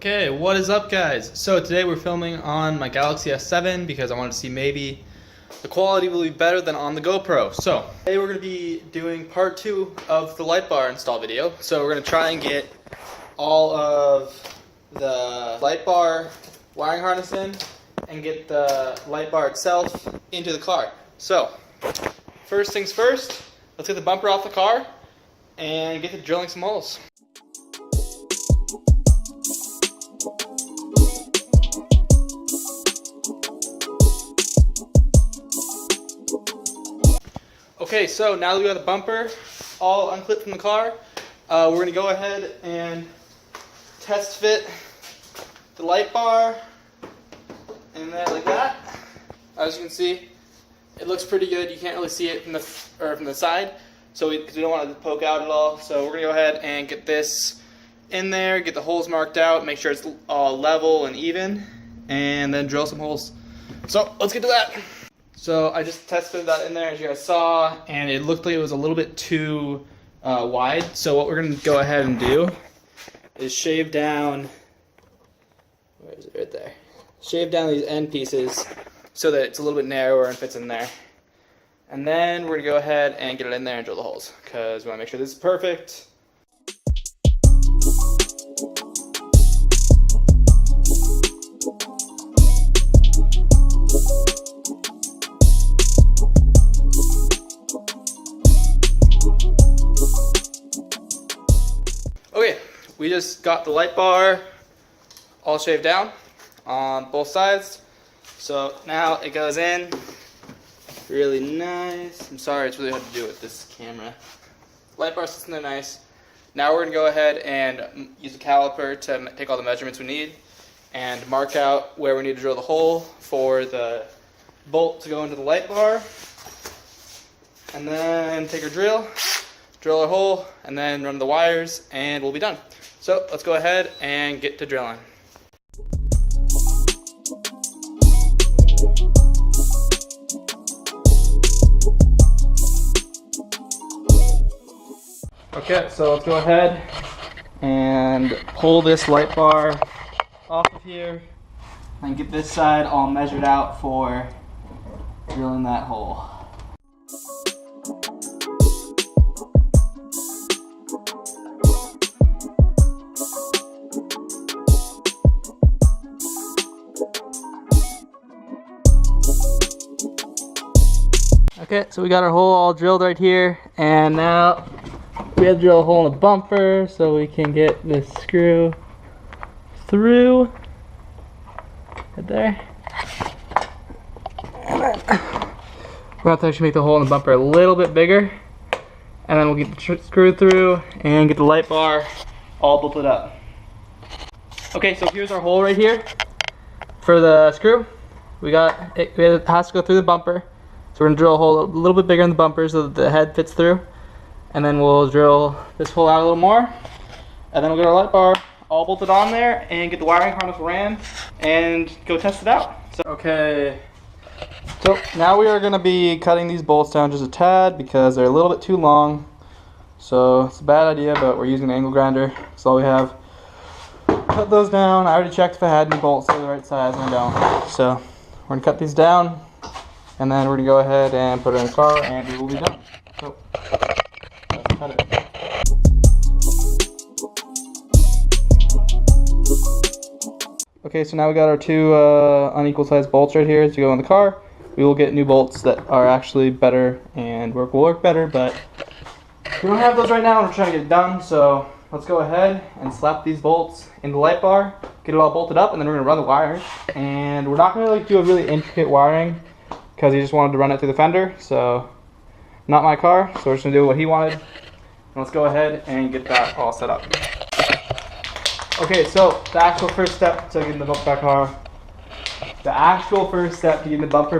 Okay, what is up guys? So today we're filming on my Galaxy S7 because I wanted to see maybe the quality will be better than on the GoPro. So today we're going to be doing part 2 of the light bar install video. So we're going to try and get all of the light bar wiring harness in and get the light bar itself into the car. So first things first, let's get the bumper off the car and get to drilling some holes. Okay, so now that we got the bumper all unclipped from the car, we're going to go ahead and test fit the light bar in there like that. As you can see, it looks pretty good. You can't really see it from the side, so because we don't want it to poke out at all. So we're going to go ahead and get this in there, get the holes marked out, make sure it's all level and even, and then drill some holes. So let's get to that. So I just tested that in there, as you guys saw, and it looked like it was a little bit too wide. So what we're going to go ahead and do is shave down, where is it, right there, shave down these end pieces so that it's a little bit narrower and fits in there. And then we're going to go ahead and get it in there and drill the holes, because we want to make sure this is perfect. Okay, we just got the light bar all shaved down on both sides. So now it goes in really nice. I'm sorry, it's really hard to do with this camera. Light bar sits in there nice. Now we're going to go ahead and use a caliper to take all the measurements we need and mark out where we need to drill the hole for the bolt to go into the light bar. And then take our drill our hole, and then run the wires, and we'll be done. So let's go ahead and get to drilling. Okay, so let's go ahead and pull this light bar off of here and get this side all measured out for drilling that hole. Okay, so we got our hole all drilled right here, and now we have to drill a hole in the bumper so we can get this screw through right there. And then we'll have to actually make the hole in the bumper a little bit bigger, and then we'll get the screw through and get the light bar all bolted up. Okay, so here's our hole right here for the screw. It has to go through the bumper. So we're going to drill a hole a little bit bigger in the bumper so that the head fits through. And then we'll drill this hole out a little more. And then we'll get our light bar all bolted on there and get the wiring harness ran and go test it out. Okay, so now we are going to be cutting these bolts down just a tad because they're a little bit too long. So it's a bad idea, but we're using an angle grinder. That's all we have. Cut those down. I already checked if I had any bolts that were the right size, and I don't. So we're going to cut these down. And then we're going to go ahead and put it in the car, and we will be done. So, let's cut it. Okay, so now we got our two unequal sized bolts right here to go in the car. We will get new bolts that are actually better and will work better, but we don't have those right now, and we're trying to get it done. So let's go ahead and slap these bolts in the light bar, get it all bolted up, and then we're going to run the wires. And we're not going to do a really intricate wiring, because he just wanted to run it through the fender, so not my car, so we're just going to do what he wanted. And let's go ahead and get that all set up. Okay, so the actual first step to getting the bumper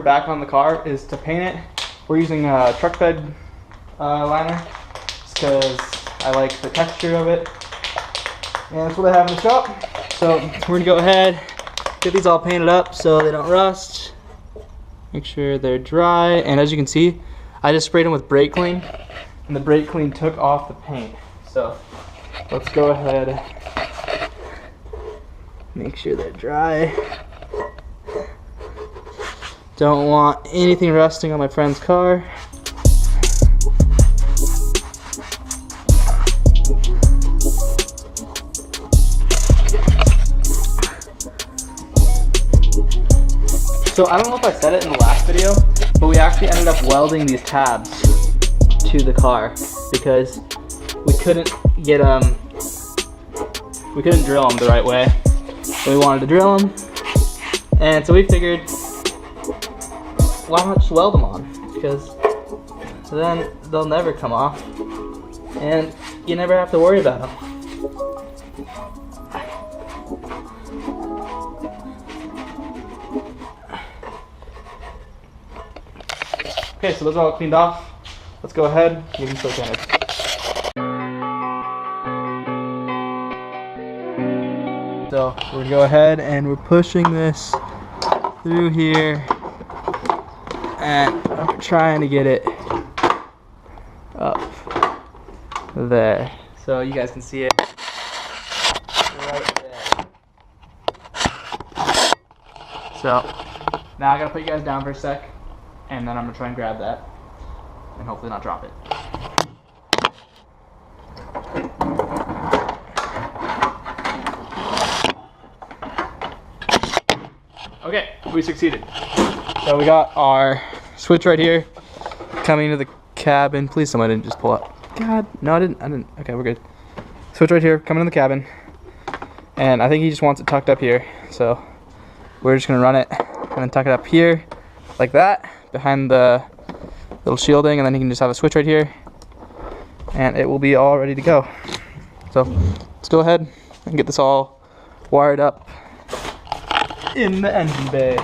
back on the car is to paint it. We're using a truck bed liner, just because I like the texture of it. And that's what I have in the shop. So we're going to go ahead, get these all painted up so they don't rust. Make sure they're dry, and as you can see, I just sprayed them with brake clean, and the brake clean took off the paint. So let's go ahead Make sure they're dry. Don't want anything rusting on my friend's car. So I don't know if I said it in the last video, but we actually ended up welding these tabs to the car because we couldn't get we couldn't drill them the right way. So we wanted to drill them, and so we figured, why not just weld them on? Because then they'll never come off, and you never have to worry about them. Okay, so those are all cleaned off. Let's go ahead, we can still paint it. So we're gonna go ahead and we're pushing this through here, and we're trying to get it up there so you guys can see it right there. So now I gotta put you guys down for a sec, and then I'm gonna try and grab that and hopefully not drop it. Okay, we succeeded. So we got our switch right here coming to the cabin. Please someone didn't just pull up. God, no I didn't. Okay, we're good. Switch right here coming in the cabin. And I think he just wants it tucked up here. So we're just gonna run it and then tuck it up here like that behind the little shielding, and then he can just have a switch right here and it will be all ready to go. So let's go ahead and get this all wired up in the engine bay.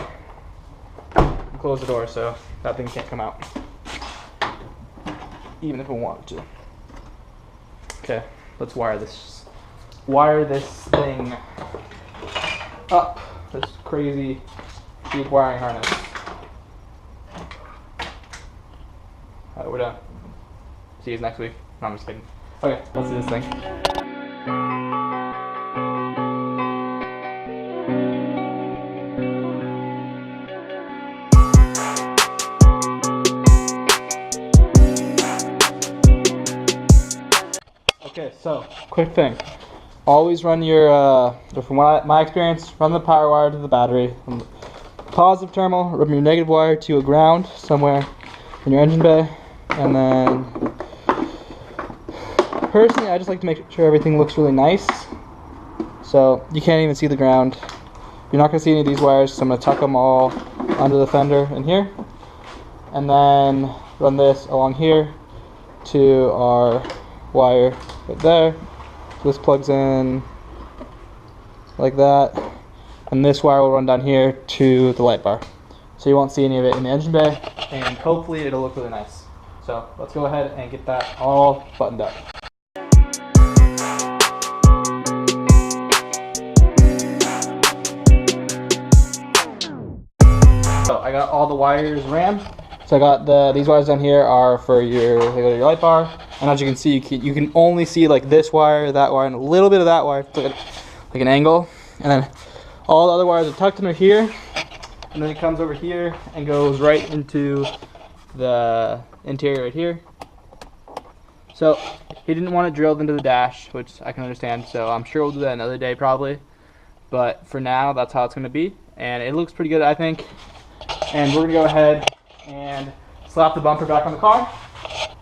And close the door so that thing can't come out, even if it wanted to. Okay, let's wire this thing up, this crazy deep wiring harness. Alright, we're done. See you next week. No, I'm just kidding. Okay, let's do this thing. Okay, so quick thing. Always run your, from my experience, run the power wire to the battery. From the positive terminal, run your negative wire to a ground somewhere in your engine bay. And then, personally, I just like to make sure everything looks really nice. So you can't even see the ground. You're not going to see any of these wires, so I'm going to tuck them all under the fender in here. And then run this along here to our wire right there. So this plugs in like that, and this wire will run down here to the light bar. So you won't see any of it in the engine bay, and hopefully it'll look really nice. So let's go ahead and get that all buttoned up. So I got all the wires rammed. So I got these wires down here are for they go to your light bar, and as you can see, you can only see like this wire, that wire, and a little bit of that wire, like an angle, and then all the other wires are tucked under here, and then it comes over here and goes right into the interior right here. So he didn't want it drilled into the dash, which I can understand, so I'm sure we'll do that another day probably, but for now that's how it's going to be, and it looks pretty good, I think. And we're going to go ahead and slap the bumper back on the car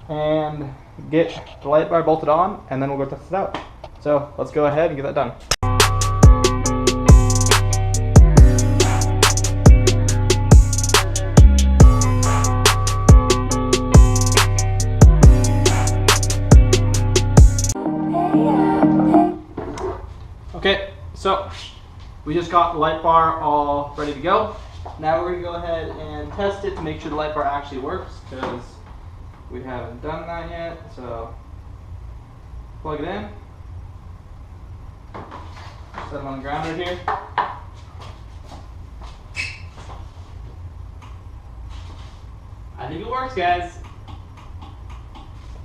and get the light bar bolted on, and then we'll go test it out. So let's go ahead and get that done. Okay, so we just got the light bar all ready to go. Now we're going to go ahead and test it to make sure the light bar actually works, because we haven't done that yet. So plug it in, set it on the ground right here. I think it works, guys.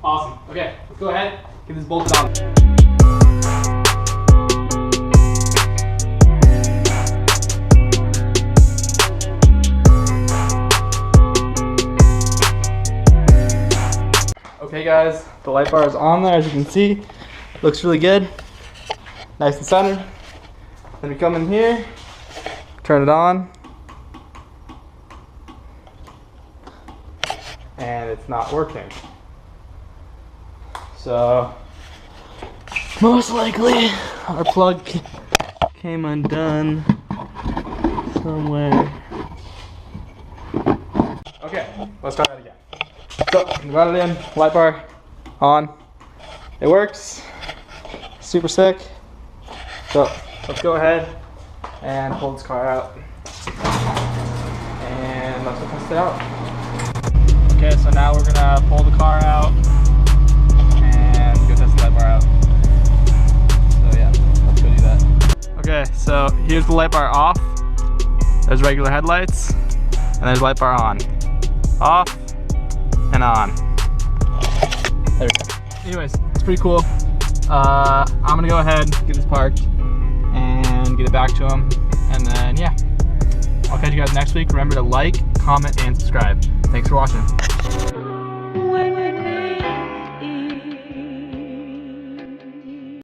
Awesome. Okay, let's go ahead, get this bolted on. Okay guys, the light bar is on there as you can see. Looks really good. Nice and centered. Then we come in here, turn it on. And it's not working. So, most likely our plug came undone somewhere. Okay, let's try that again. So, we got it in, light bar on. It works. Super sick. So, let's go ahead and pull this car out. And let's go test it out. Okay, so now we're gonna pull the car out and go test the light bar out. So yeah, let's go do that. Okay, so here's the light bar off. There's regular headlights, and there's light bar on. Off and on. There we go. Anyways, it's pretty cool. I'm gonna go ahead, get this parked, and get it back to him. And then yeah, I'll catch you guys next week. Remember to like, comment, and subscribe. Thanks for watching.